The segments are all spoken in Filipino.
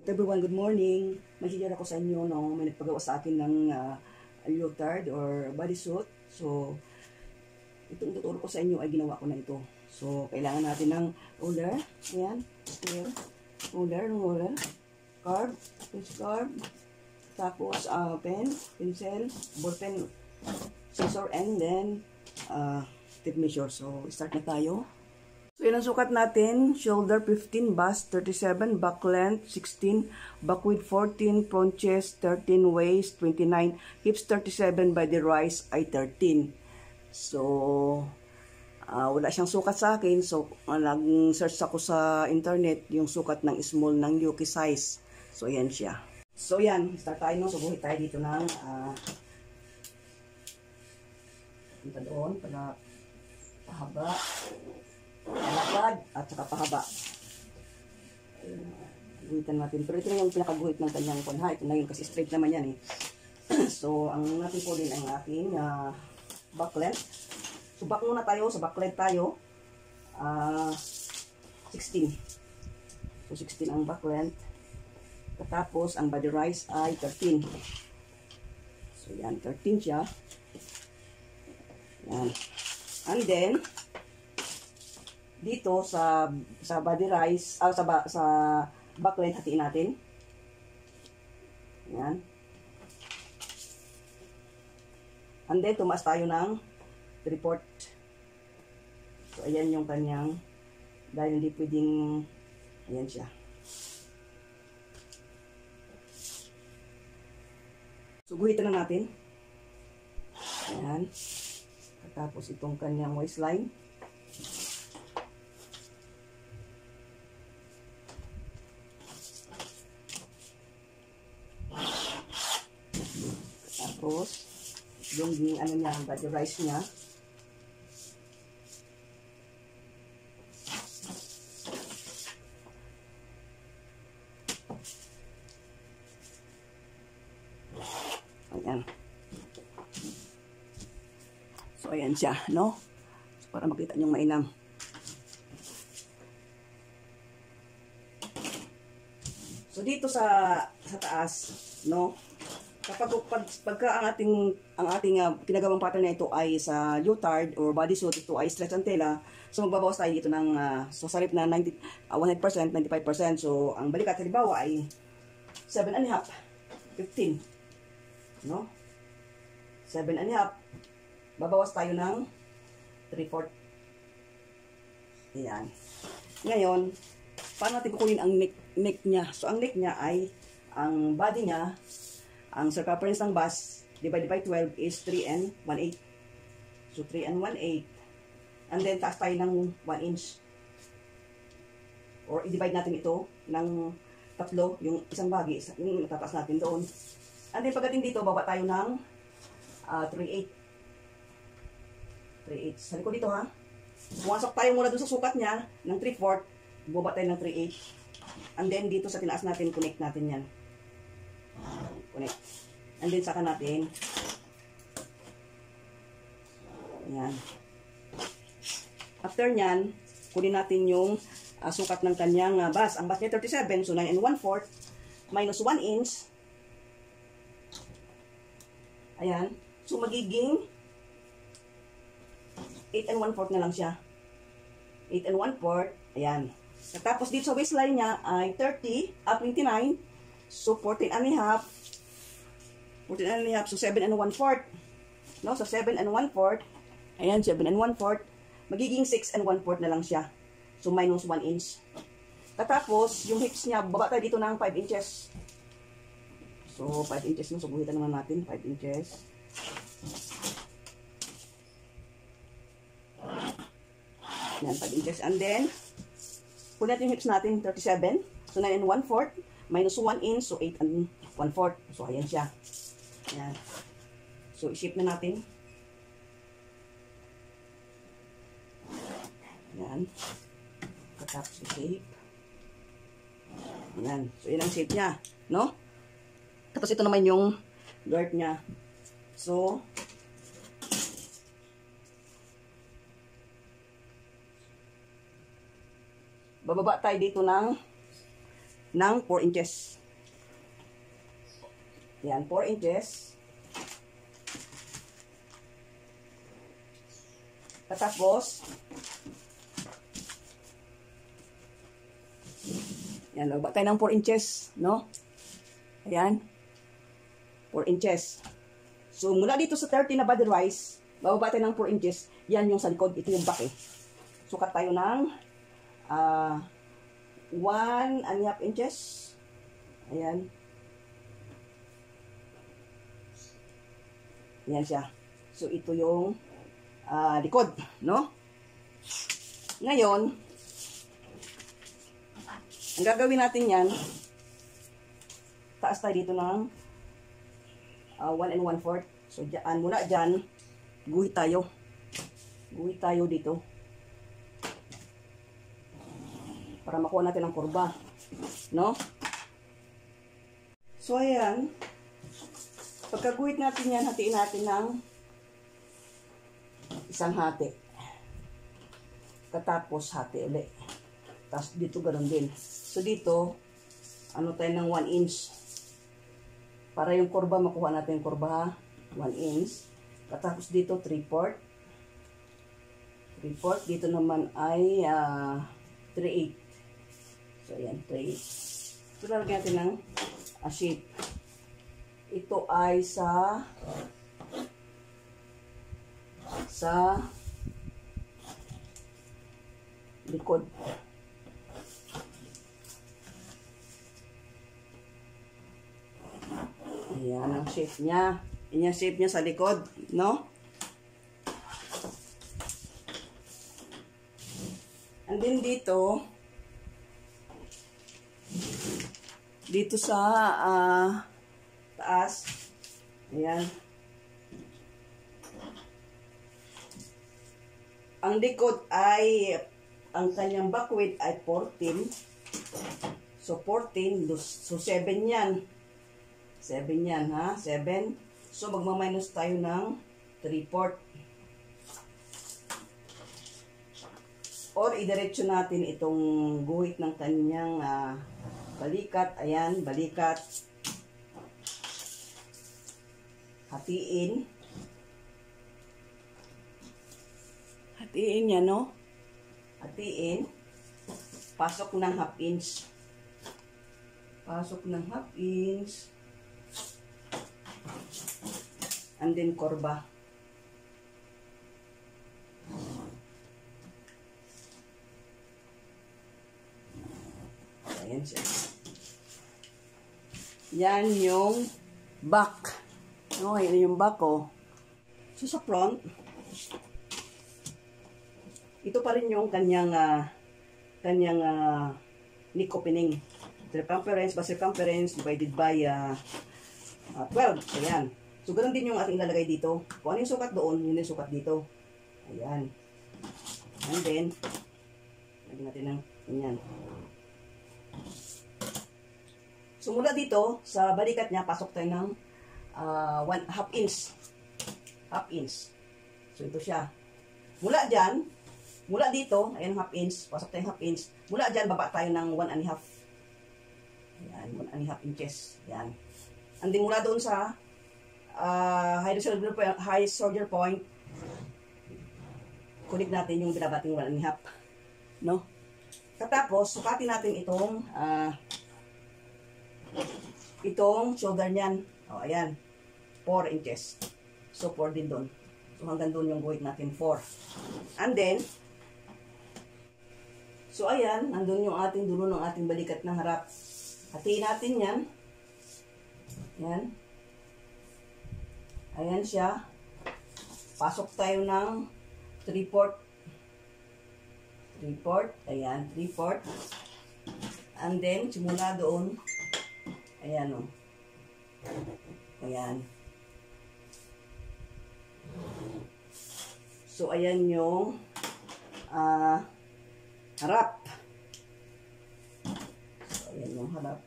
Everyone, good morning. May share ako sa inyo, no? May nagpagawa sa akin ng leotard or bodysuit. So, itong tuturo ko sa inyo ay ginawa ko na ito. So, kailangan natin ng roller. Ayan, here. Roller, carb, tapos pen, pencil, ballpen, scissor, and then tape measure. So, start na tayo. So, yun ang sukat natin. Shoulder 15, bust 37, back length 16, back width 14, front chest 13, waist 29, hips 37, body rise ay 13. So, wala siyang sukat sa akin. So, nag-search ako sa internet yung sukat ng small ng Yuki size. So, yan siya. So, yan. Start tayo no. Subuhin tayo dito ng punta doon para pahaba. Palakad at saka pahaba. Guhitan natin. Pero ito na yung pinakaguhit ng kanyang kunha. Ito na yun kasi straight naman yan eh. So, ang natin po din ang ating back length. So, back muna tayo. Sa back length tayo. 16. So, 16 ang back length. Tapos, ang body rise ay 13. So, yan. 13 siya. Yan. And then, dito sa body rise, sa back length hatiin natin. Yan. And then tumaas tayo ng 3/4. So ayan yung kanyang, dahil hindi pwedeng, ayan siya. So guhitan na natin. Ayan. Tapos itong kanyang waistline. Tapos, yung ano niya, ang body rise niya. Ayan. So, ayan siya, no? So, para makita niyong mainam. So, dito sa taas, no? Pagka ang ating pinagawang pattern na ito ay sa leotard or bodysuit, ito ay stretch and tela. So magbabawas tayo dito ng so sa halip na 100%, 95%. So ang balikat halimbawa ay 7.5, 15. No? 7.5. Babawas tayo ng 3/4. Ayan. Ngayon, paano natin kukunin ang neck niya? So ang neck niya ay, ang body niya, ang circumference ng bust divided by 12 is 3 and 1/8. So 3 and 1/8. And then taas tayo ng 1 inch. Or i-divide natin ito ng tatlo, yung isang bahagi, yung natataas natin doon. And then pagdating dito, baba tayo ng 3/8. 3/8. Sa likod dito ha. Pumasok tayo mula dun sa sukat niya ng 3/4. Baba tayo ng 3/8. And then dito sa tinaas natin, connect natin yan. Connect. And then saka natin. Ayan. After nyan, kunin natin yung sukat ng kanyang bust. Ang bust niya 37, so 9 and 1/4 minus 1 inch. Ayan. So magiging 8 and 1/4 na lang siya. 8 and 1/4. Ayan. Tapos dito sa waistline niya ay 29. So 14.5. So 7 and 1/4. No? So 7 and 1/4. Ayan, 7 and 1/4. Magiging 6 and 1/4 na lang siya. So minus 1 inch. Tapos, yung hips niya, baba tayo dito ng 5 inches. So 5 inches no. So buhitan naman natin, 5 inches. Ayan, 5 inches. And then, kunin natin yung hips natin, 37. So 9 and 1/4. Minus 1 inch, so 8 and 1/4. So, ayan siya. Ayan. So, i-shape na natin. Ayan. Tapos i-shape. Ayan. So, yun ang shape niya. No? Tapos, ito naman yung girth niya. So, bababa tayo dito ng ng 4 inches. Yan, 4 inches. Tapos, yan, lagba tayo ng 4 inches, no? Ayan, 4 inches. So, mula dito sa 30 na body rise, bababa tayo ng 4 inches. Yan yung sa likod, ito yung back eh. Sukat tayo ng 1.5 inches. Ayan. Ayan siya. So, ito yung likod, no? Ngayon, ang gagawin natin yan, taas tayo dito ng 1 1/4. So, dyan, mula dyan, guhit tayo. Guhit tayo dito. Para makuha natin ang kurba. No? So, ayan. Pagkaguhit natin yan, hatiin natin ng isang hati. Katapos, hati ulit. Tapos, dito ganoon din. So, dito, ano tayo ng 1 inch. Para yung kurba, makuha natin yung kurba, 1 inch. Katapos dito, 3/4. 3/4. Dito naman ay 3/8. So, ayan, 3/8. So, lalagyan natin ng shape. Ito ay sa likod. Ayan ang shape niya. Yan yung shape niya sa likod, no? And then dito sa taas, ayan. Ang likod ay, ang kanyang back width ay 14. So, 14, so 7 yan. 7 yan, ha? 7. So, magmaminus tayo ng 3/4. Or, idiretso natin itong guhit ng kanyang balikat. Ayan, balikat. Hatiin. Hatiin yan, no? Hatiin. Pasok ng 1/2 inch. Pasok ng 1/2 inch. And then, kurba. Ayan siya. Yan yung back. Okay, yan yung back, oh. So, sa front, ito pa rin yung kanyang neck opening. Circumference by circumference divided by 12. Ayan. So, ganun din yung ating ilalagay dito. Kung ano yung sukat doon, yun yung sukat dito. Ayan. And then, lagyan natin ng ganyan. So, mula dito, sa balikat niya, pasok tayo ng 1/2 inch. 1/2 inch. So, ito siya. Mula dyan, mula dito, ayan 1/2 inch, pasok tayo 1/2 inch. Mula dyan, baba tayo ng 1.5. Ayan, 1.5 inches. Ayan. And then, mula doon sa high shoulder point, connect natin yung binabating 1.5. No? Katapos, sukatin natin itong shoulder niyan. O, ayan. 4 inches. So, 4 din doon. So, hanggang doon yung guhit natin, 4. And then, so, ayan. Nandun yung ating dulo ng ating balikat ng harap. Hatiin natin yan. Ayan. Ayan siya. Pasok tayo ng 3/4. 3/4. Ayan, 3/4. And then, simula doon, ayan o. Ayan. So, ayan yung harap. So, ayan yung harap.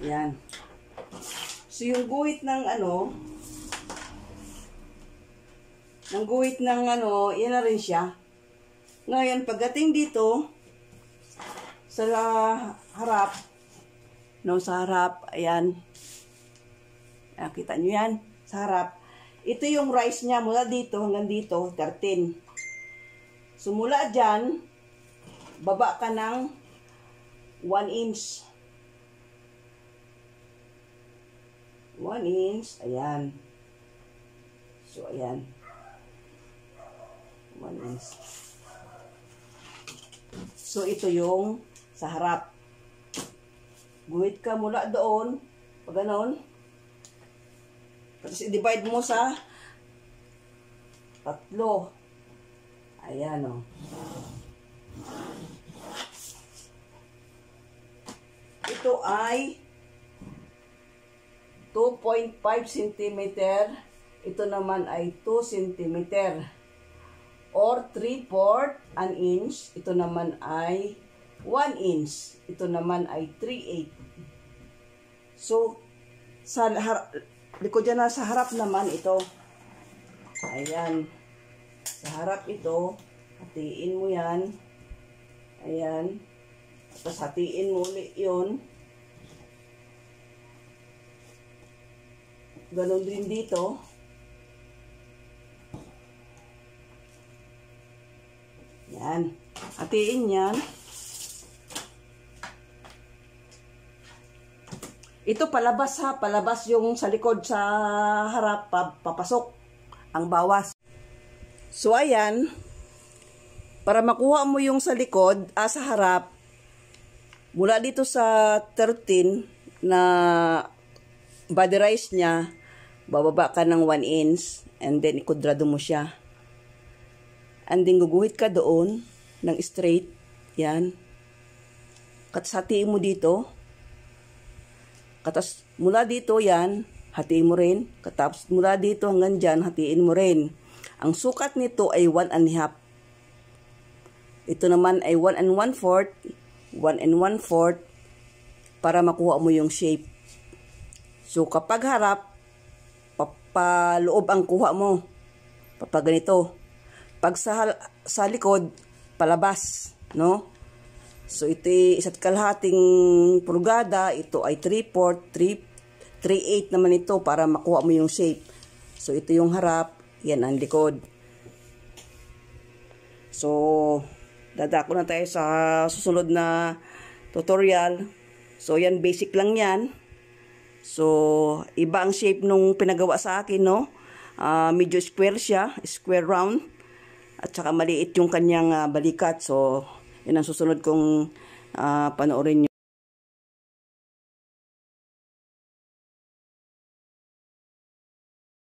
Yan. So, yung guhit ng yan na rin siya. Ngayon, pagdating dito, sa harap, sa harap, ayan. Kita nyo yan, sa harap. Ito yung rise niya, mula dito hanggang dito, 13. So, mula dyan, baba ka ng 1 inch. 1 inch, ayan. So, ayan. 1 inch. So, ito yung sa harap. Guhit ka mula doon, pag ganon. Tapos, i-divide mo sa 3. Ayan, o. Ito ay 2.5 cm. Ito naman ay 2 cm. Or 3/4 an inch. Ito naman ay 1 inch. Ito naman ay 3/8. So, sa likod dyan na sa harap naman ito. Ayan. Sa harap ito, hatiin mo yan. Ayan. Tapos hatiin mo ulit yun. Ganon din dito. Yan. Hatiin yan. Ito palabas ha. Palabas yung sa likod sa harap. Papasok ang bawas. So ayan. Para makuha mo yung sa likod, sa harap. Mula dito sa 13 na body rise niya. Bababa ka ng 1 inch and then ikudrado mo siya. And then guguhit ka doon ng straight. Yan. Katas hatiin mo dito. Katas mula dito yan, hatiin mo rin. Katapos mula dito hanggang dyan, hatiin mo rin. Ang sukat nito ay 1 1/2. Ito naman ay 1 1/4. 1 1/4 para makuha mo yung shape. So kapag harap, papaloob ang kuha mo. Papaganito. Pag sa likod, palabas, no? So ito ay 1/2 pulgada, ito ay 3/4, 3/8 naman ito para makuha mo yung shape. So ito yung harap, yan ang likod. So dadako na tayo sa susunod na tutorial. So yan, basic lang yan. So, iba ang shape nung pinagawa sa akin, no? Medyo square siya, square round. At saka maliit yung kanyang balikat. So, yun ang susunod kong panoorin nyo.